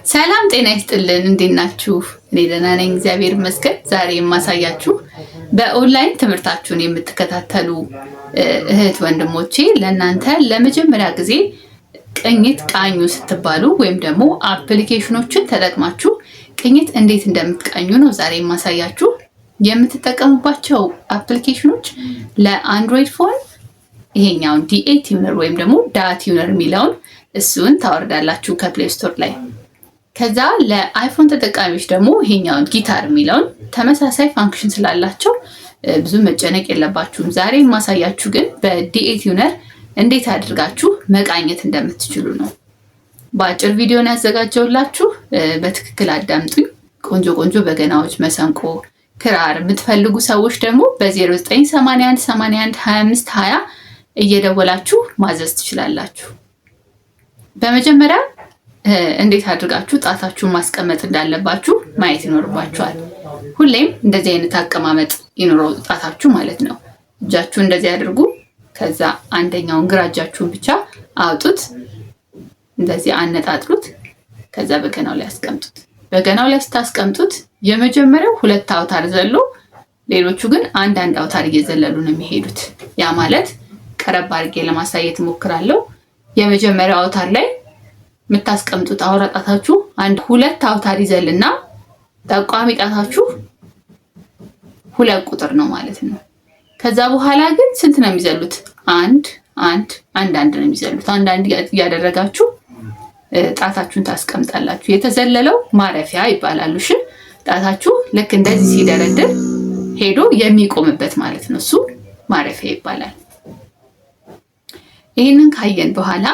ሰላም ጤና ይስጥልን። እንዴት ናችሁ? እኔ ደህና ነኝ፣ እግዚአብሔር ይመስገን። ዛሬ የማሳያችሁ በኦንላይን ትምህርታችሁን የምትከታተሉ እህት ወንድሞቼ ለእናንተ ለመጀመሪያ ጊዜ ቅኝት ቃኙ ስትባሉ ወይም ደግሞ አፕሊኬሽኖችን ተጠቅማችሁ ቅኝት እንዴት እንደምትቃኙ ነው ዛሬ የማሳያችሁ። የምትጠቀሙባቸው አፕሊኬሽኖች ለአንድሮይድ ፎን ይሄኛውን ዲኤ ቲዩነር ወይም ደግሞ ዳ ቲዩነር የሚለውን እሱን ታወርዳላችሁ ከፕሌይ ስቶር ላይ። ከዛ ለአይፎን ተጠቃሚዎች ደግሞ ይሄኛውን ጊታር የሚለውን ተመሳሳይ ፋንክሽን ስላላቸው ብዙ መጨነቅ የለባችሁም። ዛሬ የማሳያችሁ ግን በዲኤ ቲዩነር እንዴት አድርጋችሁ መቃኘት እንደምትችሉ ነው። በአጭር ቪዲዮን ያዘጋጀውላችሁ፣ በትክክል አዳምጡኝ። ቆንጆ ቆንጆ በገናዎች፣ መሰንቆ፣ ክራር የምትፈልጉ ሰዎች ደግሞ በ0981 81 25 20 እየደወላችሁ ማዘዝ ትችላላችሁ። በመጀመሪያ እንዴት አድርጋችሁ ጣታችሁን ማስቀመጥ እንዳለባችሁ ማየት ይኖርባችኋል። ሁሌም እንደዚህ አይነት አቀማመጥ ይኖረው ጣታችሁ ማለት ነው። እጃችሁ እንደዚህ አድርጉ። ከዛ አንደኛውን ግራ እጃችሁን ብቻ አውጡት፣ እንደዚህ አነጣጥሩት። ከዛ በገናው ላይ አስቀምጡት። በገናው ላይ ስታስቀምጡት የመጀመሪያው 2 አውታር ዘሎ፣ ሌሎቹ ግን አንድ አውታር እየዘለሉ ነው የሚሄዱት። ያ ማለት ቀረብ አድርጌ ለማሳየት እሞክራለሁ። የመጀመሪያው አውታር ላይ የምታስቀምጡት አውራ ጣታችሁ 2 አውታር ይዘልና ጠቋሚ ጣታችሁ 2 ቁጥር ነው ማለት ነው። ከዛ በኋላ ግን ስንት ነው የሚዘሉት? አንድ ነው የሚዘሉት። አንድ እያደረጋችሁ ጣታችሁን ታስቀምጣላችሁ። የተዘለለው ማረፊያ ይባላል። እሺ፣ ጣታችሁ ልክ እንደዚህ ሲደረድር ሄዶ የሚቆምበት ማለት ነው። እሱ ማረፊያ ይባላል። ይህንን ካየን በኋላ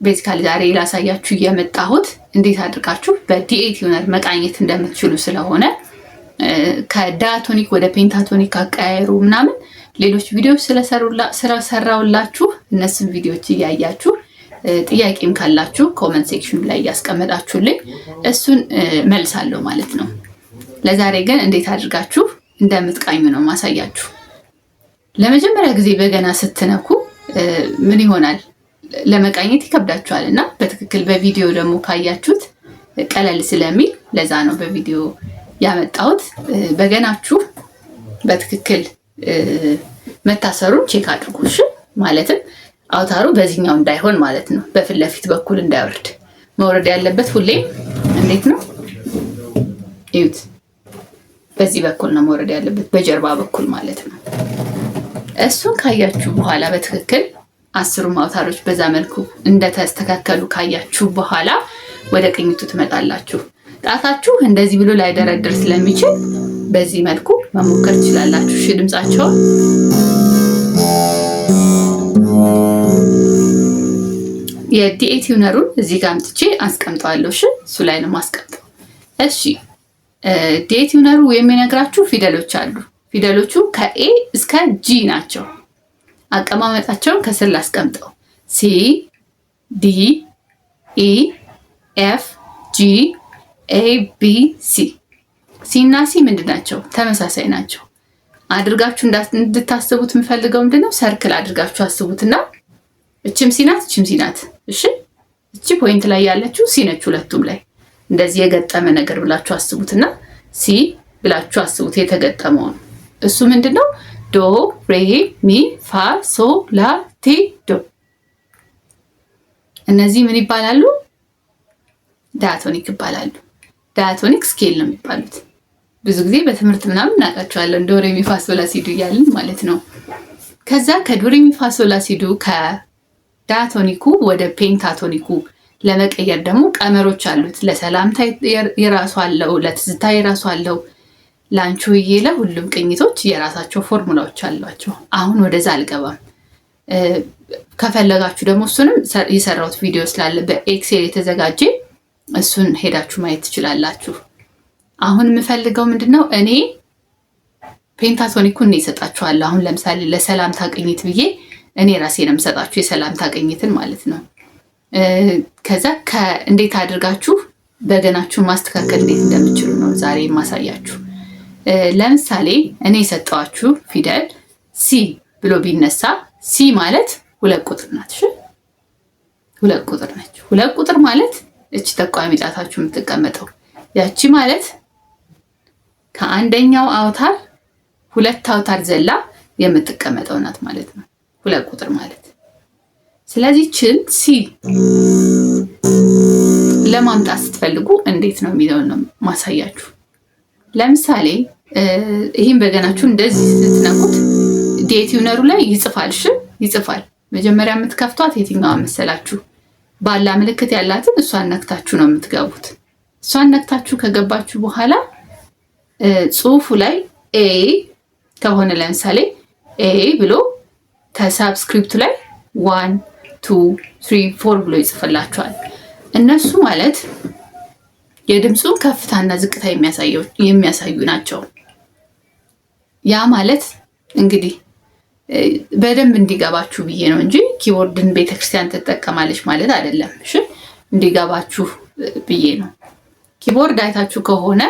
ቤዚካሊ ዛሬ ላሳያችሁ የመጣሁት እንዴት አድርጋችሁ በዲኤ ቲዩነር መቃኘት እንደምትችሉ ስለሆነ ከዳያቶኒክ ወደ ፔንታቶኒክ አቀያየሩ ምናምን ሌሎች ቪዲዮዎች ስለሰራውላችሁ እነሱን ቪዲዮዎች እያያችሁ ጥያቄም ካላችሁ ኮመንት ሴክሽን ላይ ያስቀመጣችሁልኝ እሱን መልሳለሁ ማለት ነው። ለዛሬ ግን እንዴት አድርጋችሁ እንደምትቃኙ ነው ማሳያችሁ። ለመጀመሪያ ጊዜ በገና ስትነኩ ምን ይሆናል? ለመቃኘት ይከብዳችኋል እና በትክክል በቪዲዮ ደግሞ ካያችሁት ቀለል ስለሚል ለዛ ነው በቪዲዮ ያመጣሁት። በገናችሁ በትክክል መታሰሩን ቼክ አድርጉ። እሺ፣ ማለትም አውታሩ በዚህኛው እንዳይሆን ማለት ነው። በፊት ለፊት በኩል እንዳይወርድ መውረድ ያለበት ሁሌም እንዴት ነው? እዩት፣ በዚህ በኩል ነው መውረድ ያለበት፣ በጀርባ በኩል ማለት ነው። እሱን ካያችሁ በኋላ በትክክል 10ሩም አውታሮች በዛ መልኩ እንደተስተካከሉ ካያችሁ በኋላ ወደ ቅኝቱ ትመጣላችሁ። ጣታችሁ እንደዚህ ብሎ ላይደረድር ስለሚችል በዚህ መልኩ መሞከር ትችላላችሁ። እሺ፣ ድምጻቸውን የዲኤ ቲዩነሩን እዚህ ጋር አምጥቼ አስቀምጠዋለሁ። እሺ፣ እሱ ላይ ነው ማስቀምጠው። እሺ፣ ዲኤ ቲዩነሩ የሚነግራችሁ ፊደሎች አሉ። ፊደሎቹ ከኤ እስከ ጂ ናቸው። አቀማመጣቸውን ከስር ላስቀምጠው። ሲ፣ ዲ፣ ኢ፣ ኤፍ፣ ጂ፣ ኤ፣ ቢ፣ ሲ። ሲ እና ሲ ምንድን ናቸው? ተመሳሳይ ናቸው። አድርጋችሁ እንድታስቡት የምፈልገው ምንድነው? ሰርክል አድርጋችሁ አስቡትና እችም ሲ ናት፣ እችም ሲ ናት። እሺ፣ እቺ ፖይንት ላይ ያለችው ሲ ነች። ሁለቱም ላይ እንደዚህ የገጠመ ነገር ብላችሁ አስቡትና ሲ ብላችሁ አስቡት የተገጠመውን። እሱ ምንድነው? ዶ፣ ሬ፣ ሚ፣ ፋ፣ ሶ፣ ላ፣ ቲ፣ ዶ። እነዚህ ምን ይባላሉ? ዳያቶኒክ ይባላሉ። ዳያቶኒክ ስኬል ነው የሚባሉት። ብዙ ጊዜ በትምህርት ምናምን እናውቃቸዋለን። ዶ፣ ሬ፣ ሚ፣ ፋ፣ ሶ፣ ላ፣ ሲ፣ ዶ እያልን ማለት ነው። ከዛ ከዶ፣ ሬ፣ ሚ፣ ፋ፣ ሶ፣ ላ፣ ሲ፣ ዶ ከዳያቶኒኩ ወደ ፔንታቶኒኩ ለመቀየር ደግሞ ቀመሮች አሉት። ለሰላምታ የራሱ አለው፣ ለትዝታ የራሱ አለው። ላንቺዬ ለሁሉም ቅኝቶች የራሳቸው ፎርሙላዎች አሏቸው። አሁን ወደዛ አልገባም። ከፈለጋችሁ ደግሞ እሱንም የሰራሁት ቪዲዮ ስላለ በኤክሴል የተዘጋጀ እሱን ሄዳችሁ ማየት ትችላላችሁ። አሁን የምፈልገው ምንድነው? እኔ ፔንታቶኒኩን እሰጣችኋለሁ። አሁን ለምሳሌ ለሰላምታ ቅኝት ብዬ እኔ ራሴ ነው የምሰጣችሁ የሰላምታ ቅኝትን ማለት ነው። ከዛ እንዴት አድርጋችሁ በገናችሁን ማስተካከል እንዴት እንደምትችሉ ነው ዛሬ የማሳያችሁ። ለምሳሌ እኔ የሰጠዋችሁ ፊደል ሲ ብሎ ቢነሳ ሲ ማለት 2 ቁጥር ናት። እሺ፣ 2 ቁጥር ነች። 2 ቁጥር ማለት እቺ ጠቋሚ ጣታችሁ የምትቀመጠው ያቺ ማለት ከአንደኛው አውታር 2 አውታር ዘላ የምትቀመጠው ናት ማለት ነው 2 ቁጥር ማለት። ስለዚህ ችን ሲ ለማምጣት ስትፈልጉ እንዴት ነው የሚለውን ነው ማሳያችሁ። ለምሳሌ ይሄን በገናችሁ እንደዚህ ስትነኩት ዲቲዩነሩ ላይ ይጽፋል። እሺ ይጽፋል። መጀመሪያ የምትከፍቷት የትኛዋ መሰላችሁ? ባላ ምልክት ያላትን እሷን ነክታችሁ ነው የምትገቡት። እሷን ነክታችሁ ከገባችሁ በኋላ ጽሁፉ ላይ ኤ ከሆነ ለምሳሌ ኤ ብሎ ከሳብስክሪፕቱ ላይ 1 2 3 4 ብሎ ይጽፍላችኋል። እነሱ ማለት የድምፁን ከፍታና ዝቅታ የሚያሳዩ ናቸው። ያ ማለት እንግዲህ በደንብ እንዲገባችሁ ብዬ ነው እንጂ ኪቦርድን ቤተክርስቲያን ትጠቀማለች ማለት አይደለም። እሺ እንዲገባችሁ ብዬ ነው። ኪቦርድ አይታችሁ ከሆነ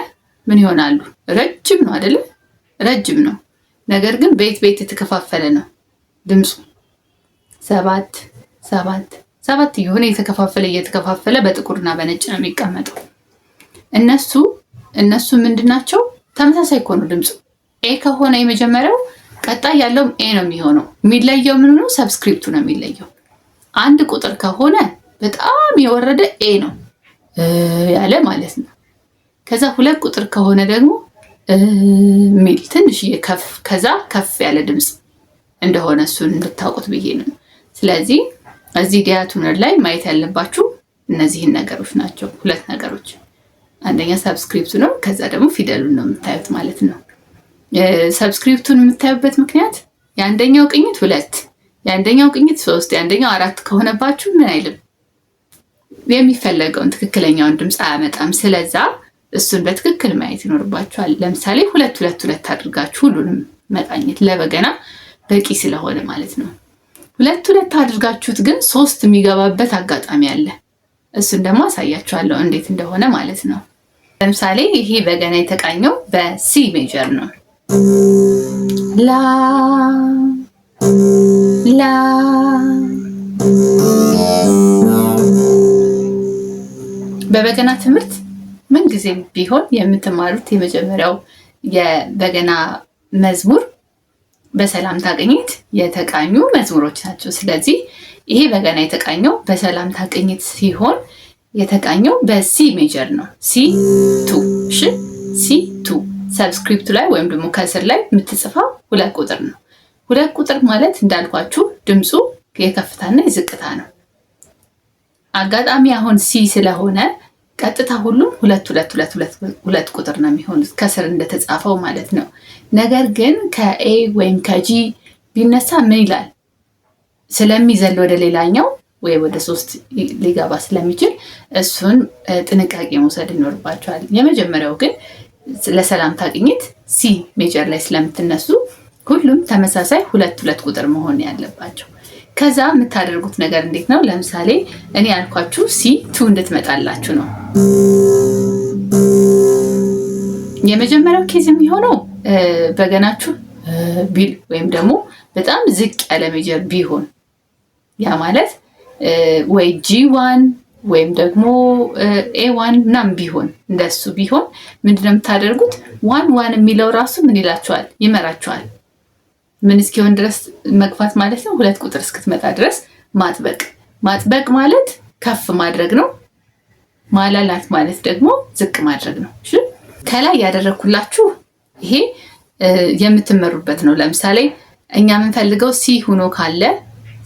ምን ይሆናሉ? ረጅም ነው አይደለ? ረጅም ነው። ነገር ግን ቤት የተከፋፈለ ነው ድምፁ 7 7 7 የሆነ እየተከፋፈለ በጥቁርና በነጭ ነው የሚቀመጠው። እነሱ ምንድናቸው? ተመሳሳይ እኮ ነው ድምፁ። ኤ ከሆነ የመጀመሪያው ቀጣይ ያለው ኤ ነው የሚሆነው። የሚለየው ምን ነው? ሰብስክሪፕቱ ነው የሚለየው። 1 ቁጥር ከሆነ በጣም የወረደ ኤ ነው ያለ ማለት ነው። ከዛ 2 ቁጥር ከሆነ ደግሞ ሚል ትንሽ ከዛ ከፍ ያለ ድምፅ እንደሆነ እሱን እንድታውቁት ብዬ ነው። ስለዚህ እዚህ ዲያቱነር ላይ ማየት ያለባችሁ እነዚህን ነገሮች ናቸው። 2 ነገሮች፣ አንደኛ ሰብስክሪፕቱ ነው፣ ከዛ ደግሞ ፊደሉን ነው የምታዩት ማለት ነው። ሰብስክሪፕቱን የምታዩበት ምክንያት የአንደኛው ቅኝት 2 የአንደኛው ቅኝት 3 የአንደኛው 4 ከሆነባችሁ ምን አይልም፣ የሚፈለገውን ትክክለኛውን ድምፅ አያመጣም። ስለዛ እሱን በትክክል ማየት ይኖርባችኋል። ለምሳሌ 2 2 2 አድርጋችሁ ሁሉንም መቃኘት ለበገና በቂ ስለሆነ ማለት ነው። 2 2 አድርጋችሁት ግን 3 የሚገባበት አጋጣሚ አለ። እሱን ደግሞ አሳያችኋለሁ እንዴት እንደሆነ ማለት ነው። ለምሳሌ ይሄ በገና የተቃኘው በሲ ሜጀር ነው። ላ ላ በበገና ትምህርት ምን ጊዜም ቢሆን የምትማሩት የመጀመሪያው የበገና መዝሙር በሰላምታ ቅኝት የተቃኙ መዝሙሮች ናቸው። ስለዚህ ይሄ በገና የተቃኘው በሰላምታ ቅኝት ሲሆን የተቃኘው በሲ ሜጀር ነው። ሲ2 እሺ፣ ሲ2 ሰብስክሪፕቱ ላይ ወይም ደግሞ ከስር ላይ የምትጽፋው 2 ቁጥር ነው። 2 ቁጥር ማለት እንዳልኳችሁ ድምፁ የከፍታና የዝቅታ ነው። አጋጣሚ አሁን ሲ ስለሆነ ቀጥታ ሁሉም 2 2 2 2 ቁጥር ነው የሚሆኑት ከስር እንደተጻፈው ማለት ነው። ነገር ግን ከኤ ወይም ከጂ ቢነሳ ምን ይላል? ስለሚዘል ወደ ሌላኛው ወይ ወደ 3 ሊገባ ስለሚችል እሱን ጥንቃቄ መውሰድ ይኖርባቸዋል። የመጀመሪያው ግን ለሰላምታ ቅኝት ሲ ሜጀር ላይ ስለምትነሱ ሁሉም ተመሳሳይ 2 2 ቁጥር መሆን ያለባቸው። ከዛ የምታደርጉት ነገር እንዴት ነው? ለምሳሌ እኔ ያልኳችሁ ሲ2 እንድትመጣላችሁ ነው። የመጀመሪያው ኬዝ የሚሆነው በገናችሁ ቢል ወይም ደግሞ በጣም ዝቅ ያለ ሜጀር ቢሆን ያ ማለት ወይ G1 ወይም ደግሞ A1 ምናምን ቢሆን እንደሱ ቢሆን ምንድነው የምታደርጉት? 1 1 የሚለው ራሱ ምን ይላችኋል? ይመራችኋል። ምን እስኪሆን ድረስ መግፋት ማለት ነው። 2 ቁጥር እስክትመጣ ድረስ ማጥበቅ ማለት ከፍ ማድረግ ነው። ማላላት ማለት ደግሞ ዝቅ ማድረግ ነው። እሺ ከላይ ያደረኩላችሁ ይሄ የምትመሩበት ነው። ለምሳሌ እኛ የምንፈልገው ሲ ሆኖ ካለ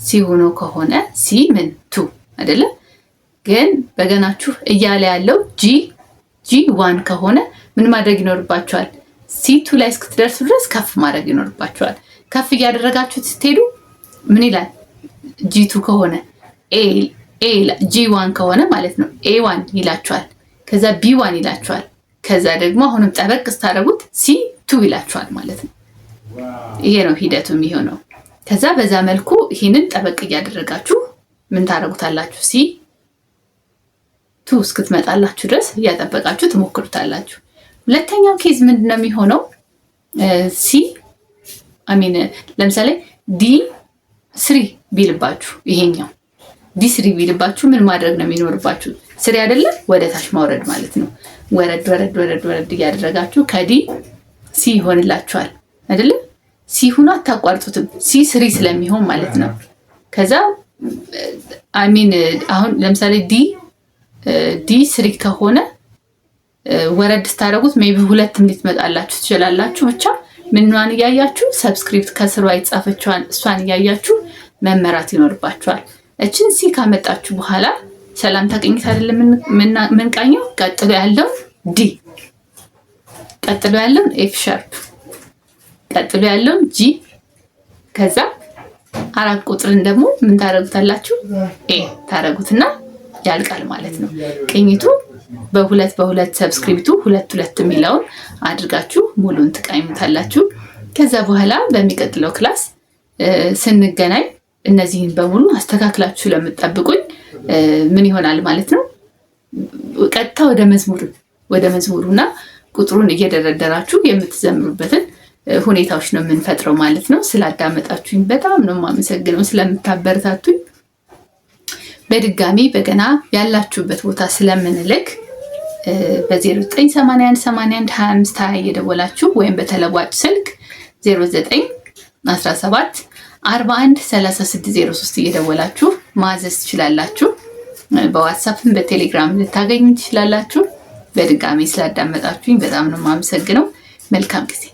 ሲ ሆኖ ከሆነ ሲ ምን 2 አይደለ? ግን በገናችሁ እያለ ያለው G1 ከሆነ ምን ማድረግ ይኖርባችኋል? C2 ላይ እስክትደርሱ ድረስ ከፍ ማድረግ ይኖርባችኋል። ከፍ እያደረጋችሁት ስትሄዱ ምን ይላል? G2 ከሆነ G1 ከሆነ ማለት ነው A1 ይላችኋል። ከዛ B1 ይላችኋል። ከዛ ደግሞ አሁንም ጠበቅ ስታደርጉት C2 ይላችኋል ማለት ነው። ይሄ ነው ሂደቱ የሚሆነው። ከዛ በዛ መልኩ ይሄንን ጠበቅ እያደረጋችሁ ምን ታደርጉታላችሁ? C2 እስክትመጣላችሁ ድረስ እያጠበቃችሁ ትሞክሩታላችሁ። ሁለተኛው ኬዝ ምንድነው የሚሆነው? ለምሳሌ D3 ቢልባችሁ ይሄኛው D3 ቢልባችሁ ምን ማድረግ ነው የሚኖርባችሁ? ስሪ አይደለም ወደ ታች ማውረድ ማለት ነው። ወረድ ወረድ ወረድ ወረድ እያደረጋችሁ ከዲ ሲ ይሆንላችኋል አይደለም። ሲ ሁኑ አታቋርጡትም። ሲ ስሪ ስለሚሆን ማለት ነው። ከዛ አሁን ለምሳሌ ዲ ስሪ ከሆነ ወረድ ስታደርጉት ሜቢ ሁለትም ልትመጣላችሁ ትችላላችሁ። ብቻ ምንዋን እያያችሁ ሰብስክሪፕት ከስሯ የተጻፈችዋን እሷን እያያችሁ መመራት ይኖርባችኋል። እችን ሲ ካመጣችሁ በኋላ ሰላምታ ቅኝት አይደለም ምንቃኘው። ቀጥሎ ያለው ዲ፣ ቀጥሎ ያለው ኤፍ ሻርፕ፣ ቀጥሎ ያለው ጂ፣ ከዛ 4 ቁጥርን ደግሞ ምን ታረጉታላችሁ? ኤ ታረጉትና ያልቃል ማለት ነው። ቅኝቱ በሁለት ሰብስክሪፕቱ 2 የሚለውን አድርጋችሁ ሙሉን ትቃኙታላችሁ። ከዛ በኋላ በሚቀጥለው ክላስ ስንገናኝ እነዚህን በሙሉ አስተካክላችሁ ስለምትጠብቁኝ ምን ይሆናል ማለት ነው፣ ቀጥታ ወደ መዝሙሩና ቁጥሩን እየደረደራችሁ የምትዘምሩበትን ሁኔታዎች ነው የምንፈጥረው ማለት ነው። ስላዳመጣችሁኝ በጣም ነው የማመሰግነው፣ ስለምታበረታቱኝ። በድጋሚ በገና ያላችሁበት ቦታ ስለምንልክ በ0981812520 እየደወላችሁ ወይም በተለዋጭ ስልክ 0917413603 እየደወላችሁ ማዘዝ ትችላላችሁ። በዋትሳፕም በቴሌግራም ልታገኙ ትችላላችሁ። በድጋሚ ስላዳመጣችሁኝ በጣም ነው የማመሰግነው። መልካም ጊዜ